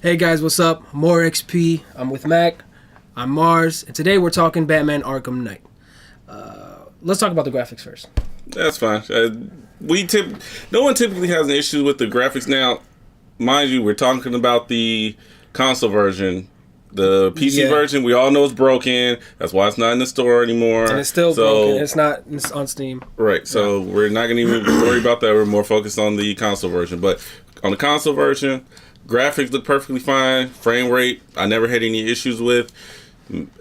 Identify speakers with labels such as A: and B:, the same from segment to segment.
A: Hey guys, what's up? More XP. I'm with Mac. I'm Marz, and today we're talking Batman Arkham Knight. Let's talk about the graphics first.
B: That's fine. No one typically has an issue with the graphics. Now, mind you, we're talking about the console version. The PC version, we all know it's broken. That's why it's not in the store anymore.
A: And it's still broken. It's on Steam.
B: Right. So we're not going to even worry about that. We're more focused on the console version. But on the console version, graphics look perfectly fine. Frame rate, I never had any issues with,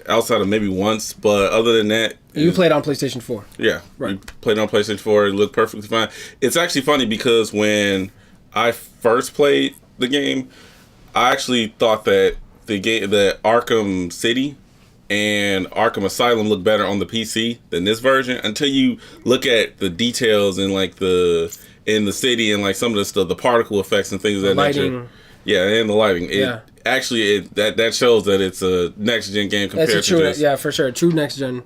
B: outside of maybe once. But other than that,
A: you played on PlayStation 4.
B: Yeah,
A: right.
B: We played on PlayStation 4. It looked perfectly fine. It's actually funny because when I first played the game, I actually thought that the Arkham City and Arkham Asylum look better on the PC than this version until you look at the details in in the city and like some of the stuff, the particle effects and things of that nature. Yeah, and the lighting. That shows that it's a next gen game compared to this.
A: Yeah, for sure. A true next gen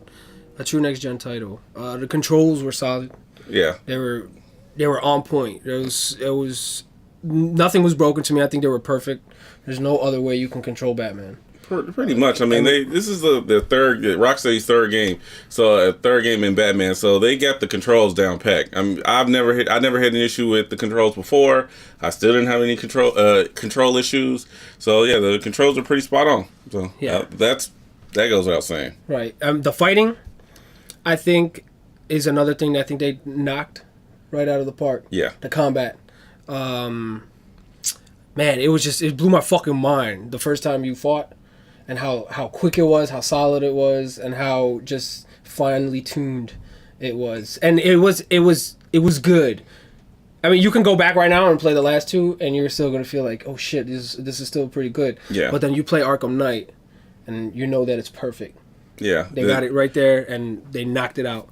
A: title. The controls were solid.
B: Yeah,
A: they were on point. It was nothing was broken to me. I think they were perfect. There's no other way you can control Batman.
B: Pretty much. I mean, this is the Rocksteady's third game, so a third game in Batman. So they got the controls down pat. I mean, I never had an issue with the controls before. I still didn't have any control issues. So yeah, the controls are pretty spot on. So yeah, that goes without saying. Right.
A: The fighting, I think, is another thing that I think they knocked right out of the park.
B: Yeah.
A: The combat. Man, it blew my fucking mind the first time you fought, and how quick it was, how solid it was, and how just finely tuned it was. And it was good. I mean, you can go back right now and play the last two, and you're still gonna feel like, oh shit, this is still pretty good.
B: Yeah.
A: But then you play Arkham Knight, and you know that it's perfect.
B: Yeah.
A: They got it right there, and they knocked it out.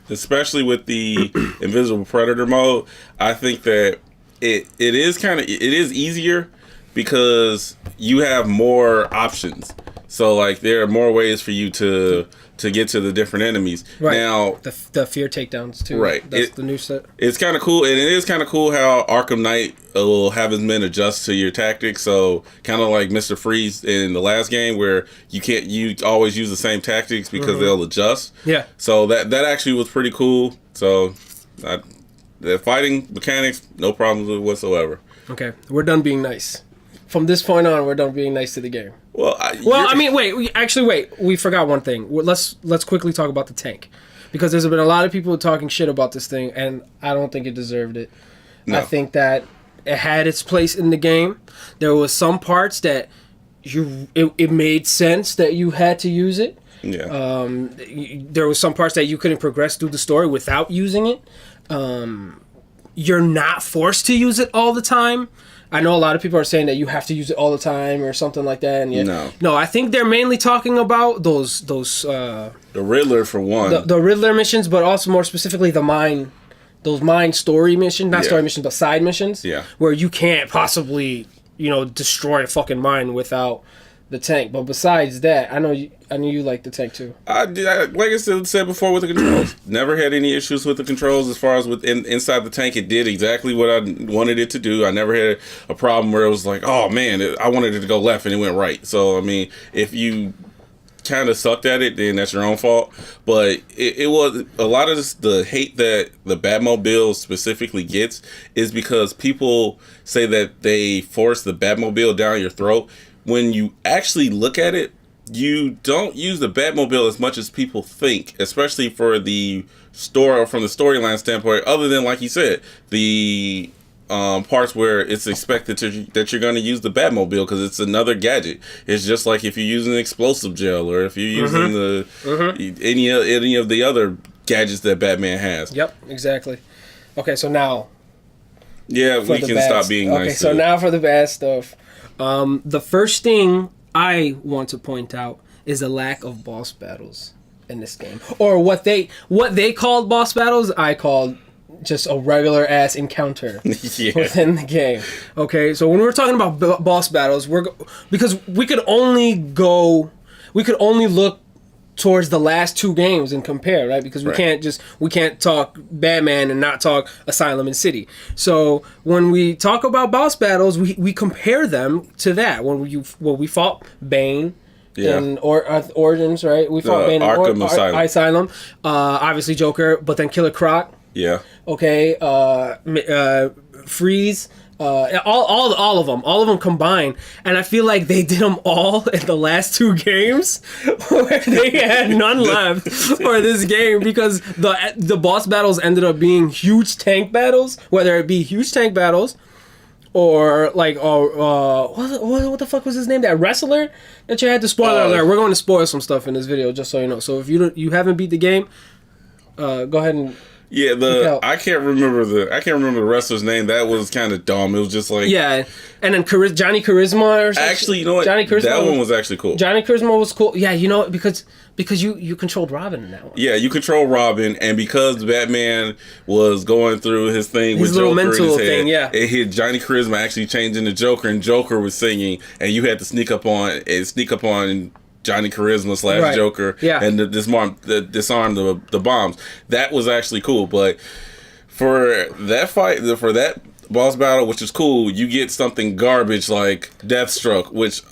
B: Especially with the Invisible Predator mode, I think that it is easier because you have more options. So like there are more ways for you to get to the different enemies.
A: Right.
B: Now
A: the fear takedowns too.
B: Right.
A: That's the new set.
B: It's kind of cool, and it is kind of cool how Arkham Knight will have his men adjust to your tactics. So kind of like Mr. Freeze in the last game, where you always use the same tactics because they'll adjust.
A: Yeah.
B: So that actually was pretty cool. So the fighting mechanics, no problems with whatsoever.
A: Okay, we're done being nice. From this point on, we're done being nice to the game.
B: Well,
A: wait. We forgot one thing. Let's quickly talk about the tank, because there's been a lot of people talking shit about this thing, and I don't think it deserved it. No. I think that it had its place in the game. There was some parts that it made sense that you had to use it.
B: Yeah.
A: There was some parts that you couldn't progress through the story without using it. You're not forced to use it all the time. I know a lot of people are saying that you have to use it all the time or something like that. And no, I think they're mainly talking about those the
B: Riddler for one,
A: the Riddler missions, but also more specifically those mine story missions, not story missions, but side missions.
B: Yeah, where
A: you can't possibly destroy a fucking mine without the tank. But besides that, I know you like the tank too.
B: Like I said before with the controls, never had any issues with the controls as far as inside the tank. It did exactly what I wanted it to do. I never had a problem where it was like, oh man, I wanted it to go left and it went right. So I mean, if you kind of sucked at it, then that's your own fault. But it was a lot of the hate that the Batmobile specifically gets is because people say that they force the Batmobile down your throat. When you actually look at it, you don't use the Batmobile as much as people think, especially for the story, from the storyline standpoint, other than, like you said, the parts where it's expected that you're going to use the Batmobile because it's another gadget. It's just like if you're using explosive gel or if you're using any of the other gadgets that Batman has.
A: Yep, exactly. Okay, so now...
B: Yeah, we can stop being nice.
A: Okay, so now for the bad stuff. The first thing I want to point out is the lack of boss battles in this game, or what they called boss battles. I called just a regular ass encounter within the game. Okay, so when we're talking about boss battles, because we could only look towards the last two games and compare, right? Because we can't talk Batman and not talk Asylum and City. So when we talk about boss battles, we compare them to that. When we fought Bane in Origins, right? We fought Bane in
B: Arkham
A: Asylum. Obviously Joker, but then Killer Croc.
B: Yeah.
A: Okay. Freeze. All of them combined, and I feel like they did them all in the last two games, where they had none left for this game because the boss battles ended up being huge tank battles, whether it be huge tank battles or like what the fuck was his name? That wrestler that you had to spoiler alert. We're going to spoil some stuff in this video, just so you know. So if you haven't beat the game, go ahead and.
B: Yeah, I can't remember the wrestler's name. That was kind of dumb. It was just like
A: and then Johnny Charisma or something.
B: Actually, you know what? That one was actually cool.
A: Johnny Charisma was cool. Yeah, you know, because you controlled Robin in that one.
B: Yeah, you control Robin, and because Batman was going through his thing
A: his
B: with
A: little
B: Joker
A: mental
B: in his head,
A: thing, yeah.
B: It hit Johnny Charisma actually changing the Joker, and Joker was singing, and you had to sneak up on Johnny Charisma / Joker, and disarm the bombs. That was actually cool, but for that boss battle, which is cool, you get something garbage like Deathstroke, which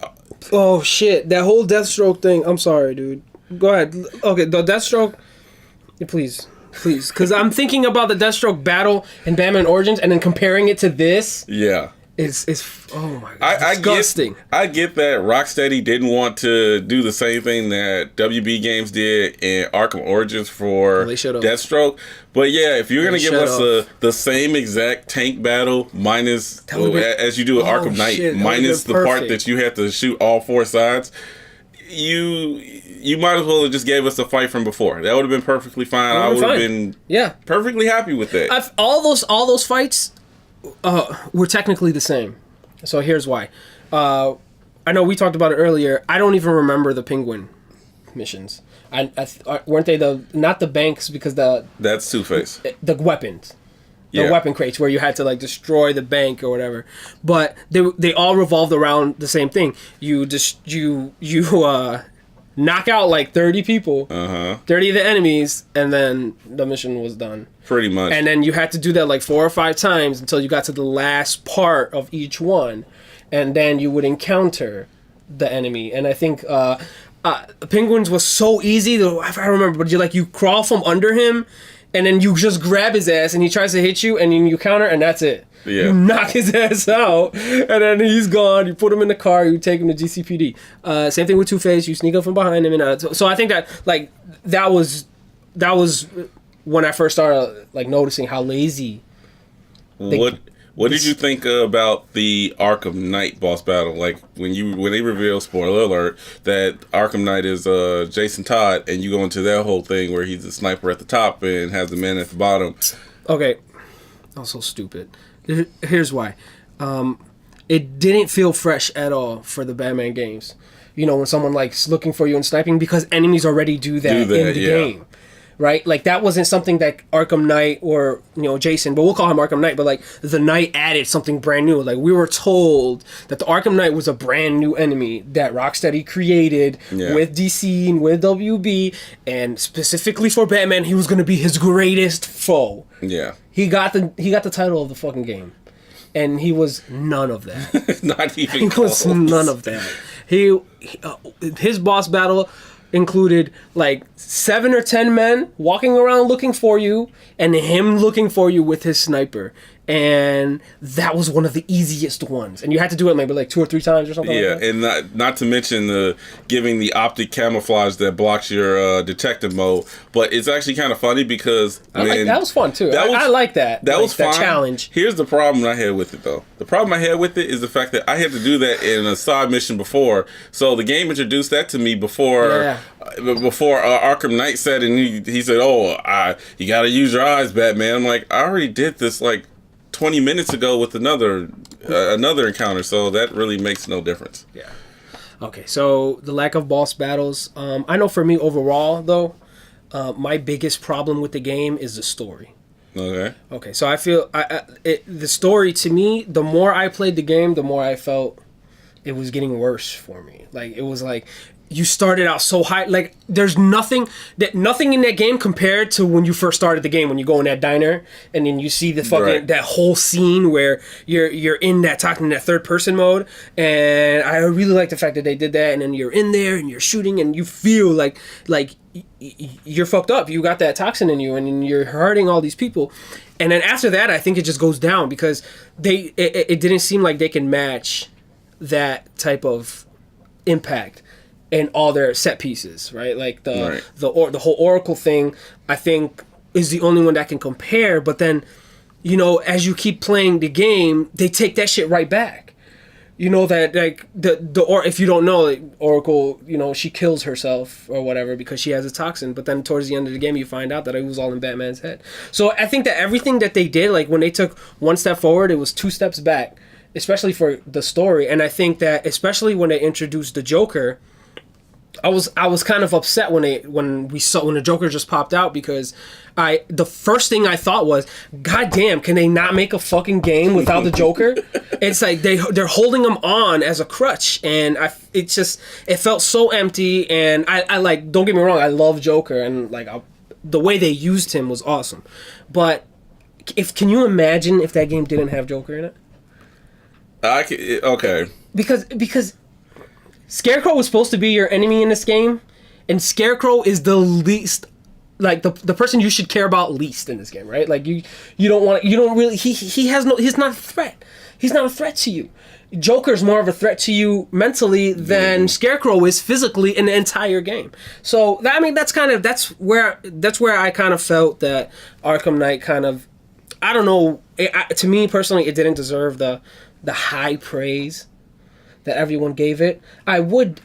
A: oh shit, that whole Deathstroke thing. I'm sorry, dude. Go ahead. Okay, the Deathstroke. Please, because I'm thinking about the Deathstroke battle in Batman Origins, and then comparing it to this.
B: Yeah.
A: It's oh my god, disgusting.
B: I get that Rocksteady didn't want to do the same thing that WB Games did in Arkham Origins for Deathstroke, but yeah, if you're gonna give us the same exact tank battle minus as you do with Arkham Knight, minus the part that you have to shoot all four sides, you might as well have just gave us a fight from before. That would have been perfectly fine. I would have been perfectly happy with that.
A: All those fights. We're technically the same. So here's why. I know we talked about it earlier. I don't even remember the Penguin missions. Weren't they not the banks because
B: that's Two-Face.
A: The weapons. The weapon crates where you had to like destroy the bank or whatever. But they all revolved around the same thing. You knock out like 30 people, 30 of the enemies, and then the mission was done.
B: Pretty much.
A: And then you had to do that like 4 or 5 times until you got to the last part of each one. And then you would encounter the enemy. And I think Penguins was so easy, if I remember, but you crawl from under him, and then you just grab his ass, and he tries to hit you, and then you counter, and that's it. Yeah. You knock his ass out, and then he's gone. You put him in the car. You take him to GCPD. Same thing with Two-Face. You sneak up from behind him, and so I think that like that was when I first started like noticing how lazy.
B: What did you think about the Arkham Knight boss battle? Like when they reveal, spoiler alert, that Arkham Knight is Jason Todd, and you go into that whole thing where he's a sniper at the top and has the men at the bottom.
A: Okay, that was so stupid. Here's why. It didn't feel fresh at all for the Batman games. You know, when someone like's looking for you and sniping, because enemies already do that in the game. Right? Like, that wasn't something that Arkham Knight or, Jason, but we'll call him Arkham Knight, but, like, the Knight added something brand new. Like, we were told that the Arkham Knight was a brand new enemy that Rocksteady created with DC and with WB, and specifically for Batman, he was going to be his greatest foe. Yeah. He got the title of the fucking game. And he was none of that.
B: Not even close.
A: He was none of that. His boss battle included like 7 or 10 men walking around looking for you, and him looking for you with his sniper. And that was one of the easiest ones. And you had to do it maybe like 2 or 3 times or something like that.
B: And not to mention giving the optic camouflage that blocks your detective mode. But it's actually kind of funny because
A: that was fun too. I like that.
B: That was fun.
A: That challenge.
B: Here's the problem I had with it though. The problem I had with it is the fact that I had to do that in a side mission before. So the game introduced that to me before Arkham Knight said, and he said, you got to use your eyes, Batman. I'm like, I already did this like 20 minutes ago with another encounter, so that really makes no difference.
A: Yeah. Okay, so the lack of boss battles. I know for me overall, though, my biggest problem with the game is the story. Okay, so I feel the story to me, the more I played the game, the more I felt it was getting worse for me. Like, it was like you started out so high. Like, there's nothing in that game compared to when you first started the game. When you go in that diner and then you see the fucking that whole scene where you're in that talking in that third person mode. And I really like the fact that they did that. And then you're in there and you're shooting and you feel like you're fucked up. You got that toxin in you and you're hurting all these people. And then after that, I think it just goes down because it didn't seem like they can match that type of impact in all their set pieces, right? Like the whole Oracle thing, I think, is the only one that can compare. But then, you know, as you keep playing the game, they take that shit right back. You know that, like, or if you don't know, like, Oracle, you know, she kills herself or whatever because she has a toxin. But then towards the end of the game, you find out that it was all in Batman's head. So I think that everything that they did, like when they took one step forward, it was two steps back, especially for the story. And I think that especially when they introduced the Joker, I was kind of upset when the Joker just popped out because the first thing I thought was, God damn, can they not make a fucking game without the Joker? It's like they're holding him on as a crutch, and it felt so empty. And I like, don't get me wrong, I love Joker, and like the way they used him was awesome. But can you imagine if that game didn't have Joker in it?
B: Okay.
A: Because Scarecrow was supposed to be your enemy in this game, and Scarecrow is the least, like the person you should care about least in this game, right? Like he's not a threat. He's not a threat to you. Joker's more of a threat to you mentally than Scarecrow is physically in the entire game. So that's where I kind of felt that Arkham Knight kind of, I don't know, to me personally, it didn't deserve the high praise that everyone gave it. I would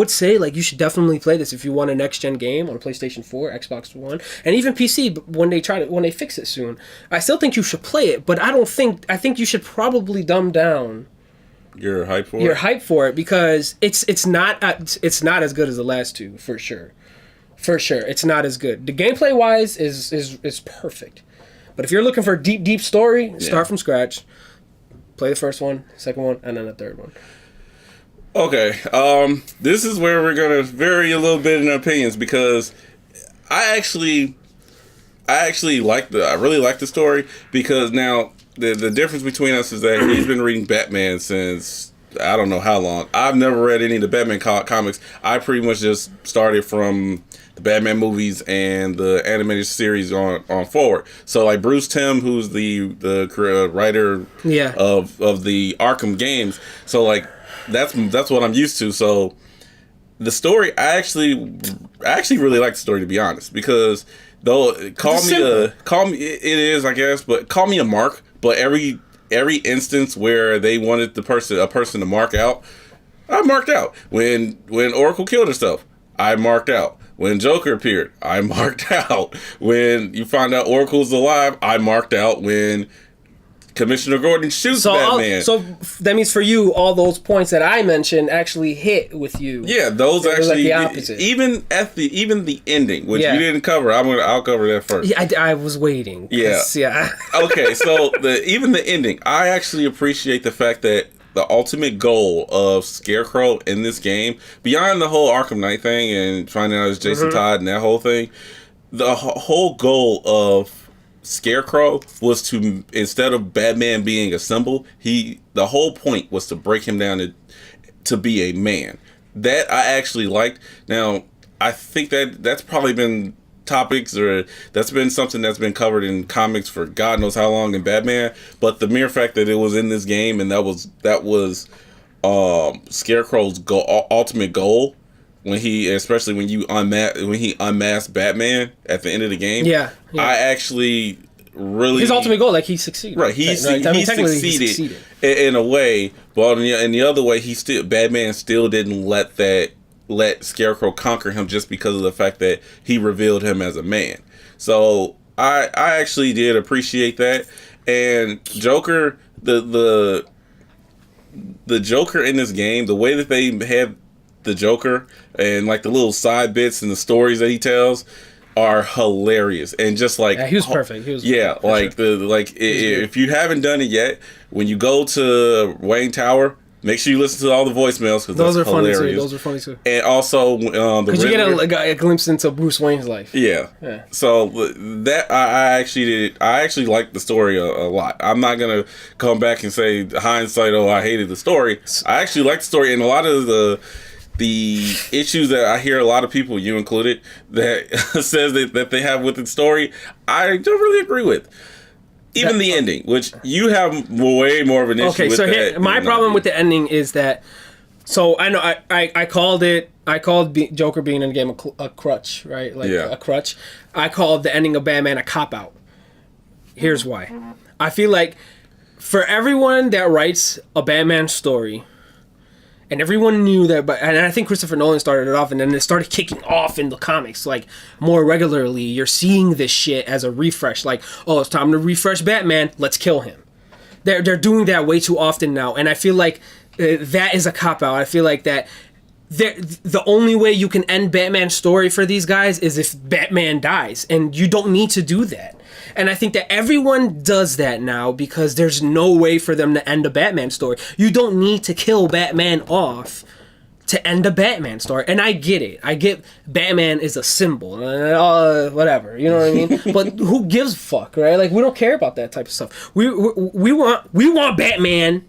A: say, like, you should definitely play this if you want a next gen game on PlayStation 4, Xbox One, and even PC when they fix it soon. I still think you should play it, but I think you should probably dumb down
B: your hype for it
A: because it's not as good as the last two, for sure. For sure, it's not as good. The gameplay wise is perfect. But if you're looking for a deep story, start from scratch. Play the first one, second one, and then the third one.
B: Okay, this is where we're gonna vary a little bit in opinions because I really like the story because now the difference between us is that he's been reading Batman since I don't know how long. I've never read any of the Batman comics. I pretty much just started from the Batman movies and the animated series on forward. So like Bruce Timm, who's the writer of the Arkham games. So like that's what I'm used to. So the story, I actually really like the story, to be honest, because though call me it is, I guess, but call me a mark. But every instance where they wanted a person to mark out, I marked out. When Oracle killed herself, I marked out. When Joker appeared, I marked out. When you find out Oracle's alive, I marked out. When Commissioner Gordon shoots Batman.
A: So that means for you, all those points that I mentioned actually hit with you.
B: Yeah, those actually,
A: like the opposite.
B: Even the ending, which you didn't cover. I'll cover that first.
A: Yeah, I was waiting.
B: Yeah. Okay, so even the ending, I actually appreciate the fact that the ultimate goal of Scarecrow in this game, beyond the whole Arkham Knight thing and finding out it's Jason Todd and that whole thing, the whole goal of Scarecrow was to, instead of Batman being a symbol, the whole point was to break him down to be a man. That I actually liked. Now, I think that's probably been topics, or that's been something that's been covered in comics for God knows how long in Batman, but the mere fact that it was in this game and that was Scarecrow's ultimate goal especially when he unmasked Batman at the end of the game. I actually really,
A: his ultimate goal, like, he succeeded.
B: Right, he succeeded in a way, but in the other way, Batman still didn't let Scarecrow conquer him just because of the fact that he revealed him as a man. So I actually did appreciate that. And Joker, the Joker in this game, the way that they have the Joker and like the little side bits and the stories that he tells are hilarious. And just like,
A: he was perfect. He was
B: like sure. If you haven't done it yet, when you go to Wayne Tower, Make sure you listen to all the voicemails because
A: Those are
B: hilarious.
A: funny too. Those are funny too.
B: And also,
A: because you get a glimpse into Bruce Wayne's life.
B: Yeah. So that I actually liked the story a lot. I'm not gonna come back and say hindsight. Oh, I hated the story. I actually liked the story, and a lot of the issues that I hear a lot of people, you included, that says that they have with the story, I don't really agree with. Even the ending, which you have way more of an issue with. Okay, so
A: my problem with the ending is that. So I know I called Joker being in the game a crutch, right? Like a crutch. I called the ending of Batman a cop out. Here's why. I feel like for everyone that writes a Batman story, and everyone knew that, and I think Christopher Nolan started it off, and then it started kicking off in the comics, like, more regularly. You're seeing this shit as a refresh, like, oh, it's time to refresh Batman, let's kill him. They're doing that way too often now, and I feel like that is a cop-out. I feel like that the only way you can end Batman's story for these guys is if Batman dies, and you don't need to do that. And I think that everyone does that now because there's no way for them to end a Batman story. You don't need to kill Batman off to end a Batman story. And I get it. I get Batman is a symbol. Whatever. You know what I mean? But who gives a fuck, right? Like, we don't care about that type of stuff. We want Batman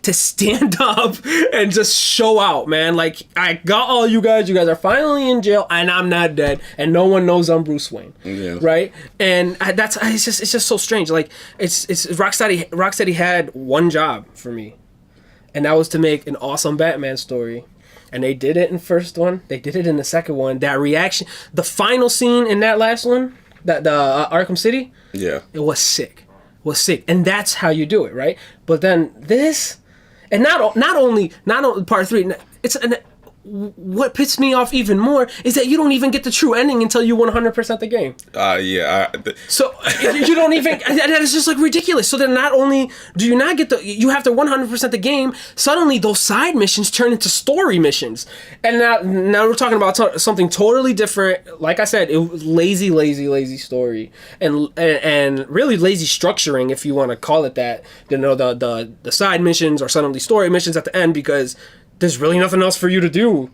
A: to stand up and just show out, man. Like, I got all you guys. You guys are finally in jail, and I'm not dead, and no one knows I'm Bruce Wayne, right? And it's just so strange. Like, it's Rocksteady had one job for me, and that was to make an awesome Batman story. And they did it in the first one. They did it in the second one. That reaction, the final scene in that last one, that the Arkham City, it was sick. And that's how you do it, right? But then this. And not only part 3, what pissed me off even more is that you don't even get the true ending until you 100% the game. So you don't even, that is just like ridiculous. So then not only do you not get you have to 100% the game, suddenly those side missions turn into story missions. And now we're talking about something totally different. Like I said, it was lazy story and really lazy structuring, if you want to call it that. You know, the side missions are suddenly story missions at the end because there's really nothing else for you to do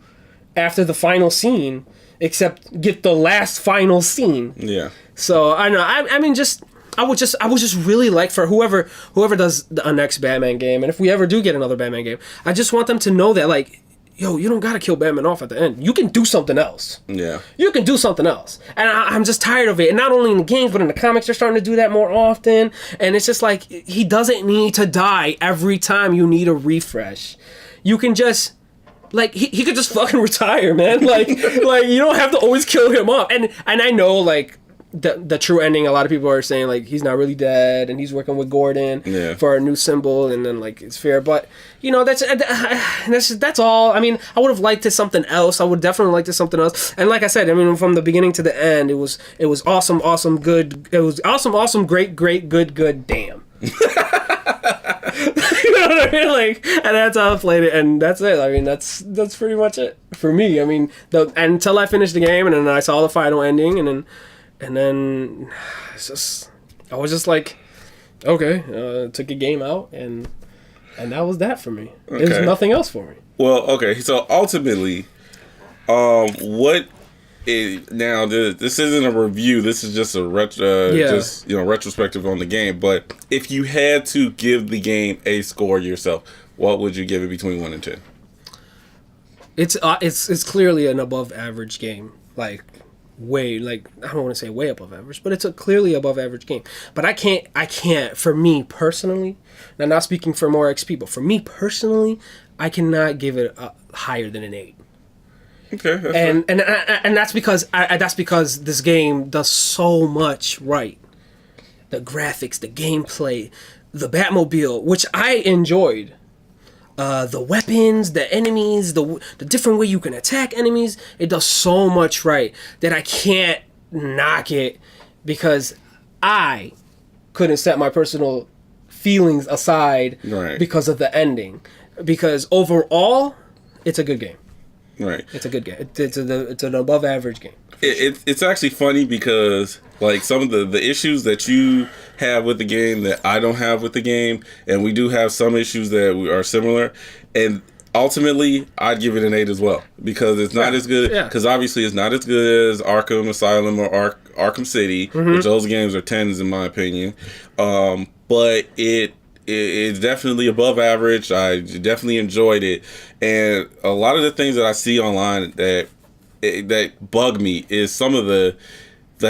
A: after the final scene except get the last final scene. Yeah. So I know. I mean, I would just really like for whoever does a next Batman game, and if we ever do get another Batman game, I just want them to know that, like, yo, you don't gotta kill Batman off at the end. You can do something else. Yeah. You can do something else. And I'm just tired of it. And not only in the games, but in the comics, they're starting to do that more often. And it's just like, he doesn't need to die every time you need a refresh. You can just, like, he could just fucking retire, man. Like you don't have to always kill him off. And I know, like, the true ending, a lot of people are saying, like, he's not really dead and he's working with Gordon for a new symbol, and then, like, it's fair. But, you know, that's all. I mean, I would have liked it something else. I would definitely liked it something else. And like I said, I mean, from the beginning to the end, it was awesome, good. It was awesome, great, good, damn. You know what I mean? Like, and that's how I played it, and that's it. I mean, that's pretty much it for me. I mean, until I finished the game, and then I saw the final ending, and then it's just, I was just like, okay, took a game out, and that was that for me. Okay. There's nothing else for me.
B: Well, okay, so ultimately, what is, now this isn't a review. This is just a retrospective on the game. But if you had to give the game a score yourself, what would you give it between 1 and 10?
A: It's clearly an above average game. Like, I don't want to say way above average, but it's a clearly above average game. But I can't, for me personally, and I'm not speaking for more XP, but for me personally, I cannot give it higher than an 8. Okay, and that's because this game does so much right. The graphics, the gameplay, the Batmobile, which I enjoyed. The weapons, the enemies, the different way you can attack enemies. It does so much right that I can't knock it because I couldn't set my personal feelings aside because of the ending. Because overall, it's a good game. Right. It's a good game. It's an above average game.
B: It's actually funny because, Like some of the issues that you have with the game that I don't have with the game, and we do have some issues that are similar, and ultimately I'd give it an 8 as well, because it's not as good, because obviously it's not as good as Arkham Asylum or Arkham City, which those games are 10s in my opinion, but it's definitely above average. I definitely enjoyed it, and a lot of the things that I see online that bug me is some of the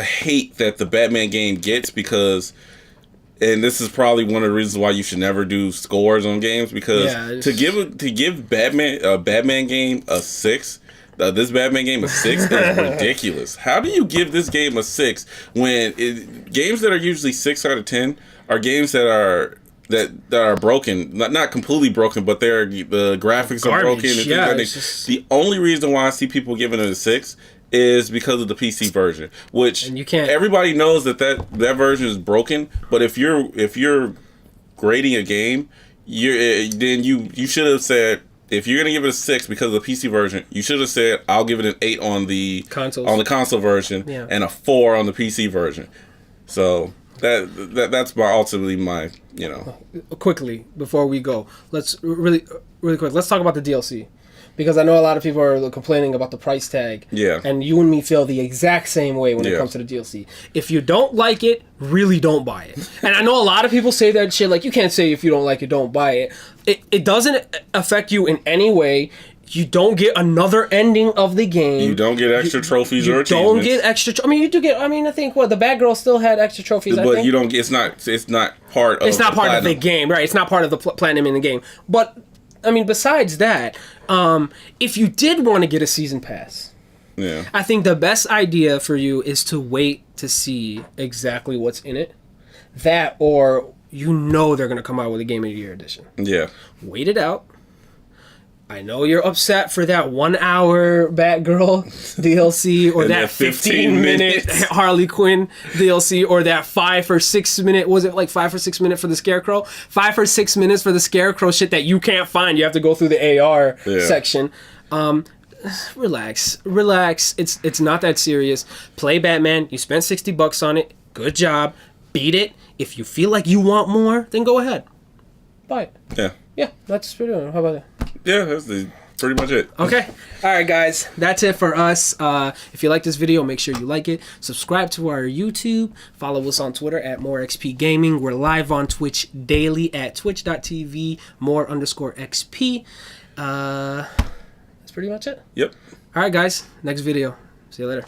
B: hate that the Batman game gets, because, and this is probably one of the reasons why you should never do scores on games, because to give a Batman game a 6, this Batman game a 6 is ridiculous. How do you give this game a 6 when games that are usually 6 out of 10 are games that are broken, not completely broken, but the graphics are broken and things like that. The only reason why I see people giving it a 6 is because of the PC version, which everybody knows that version is broken. But if you're grading a game, you should have said, if you're gonna give it a 6 because of the PC version, you should have said, I'll give it an 8 on the console version and a 4 on the PC version. So that's ultimately my,
A: Quickly before we go, let's really quick. Let's talk about the DLC, because I know a lot of people are complaining about the price tag. Yeah. And you and me feel the exact same way when it comes to the DLC. If you don't like it, really don't buy it. And I know a lot of people say that shit, like, you can't say if you don't like it, don't buy it. It doesn't affect you in any way. You don't get another ending of the game.
B: You don't get extra trophies or achievements. You don't get
A: extra. You do get. I think the Batgirl still had extra trophies.
B: But you don't. It's not part of.
A: It's not part of the game, right? It's not part of the platinum in the game. But besides that, if you did want to get a season pass, I think the best idea for you is to wait to see exactly what's in it. That, or they're gonna come out with a Game of the Year edition. Yeah. Wait it out. I know you're upset for that 1 hour Batgirl DLC, or that 15-minute Harley Quinn DLC, or that 5 or 6 minute, was it like 5 or 6 minutes for the Scarecrow? 5 or 6 minutes for the Scarecrow shit that you can't find. You have to go through the AR section. Relax. It's not that serious. Play Batman. You spent $60 on it. Good job. Beat it. If you feel like you want more, then go ahead. Buy it. Yeah. Yeah, that's pretty good. How about that?
B: Yeah, that's pretty much it.
A: Okay. All right, guys. That's it for us. If you like this video, make sure you like it. Subscribe to our YouTube. Follow us on Twitter at MoreXPGaming. We're live on Twitch daily at twitch.tv _XP. That's pretty much it. Yep. All right, guys. Next video. See you later.